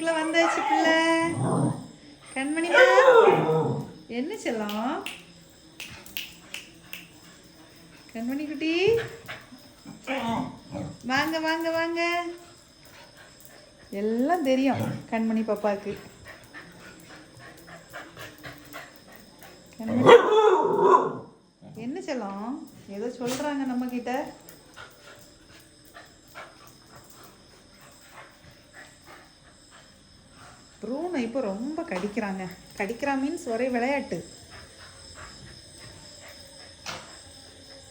வீட்டுக்குள்ள வந்தாச்சு பிள்ளை. கண்மணிமா என்ன செல்லம்? கண்மணி குட்டி வாங்க வாங்க வாங்க. எல்லாம் தெரியும் கண்மணி பாப்பாவுக்கு. கண்மணி என்ன செல்லம்? ஏதோ சொல்றாங்க நம்ம கிட்ட. ப்ரூனை இப்போ ரொம்ப கடிக்கிறாங்க. கடிக்கிறா மீன்ஸ் ஒரே விளையாட்டு.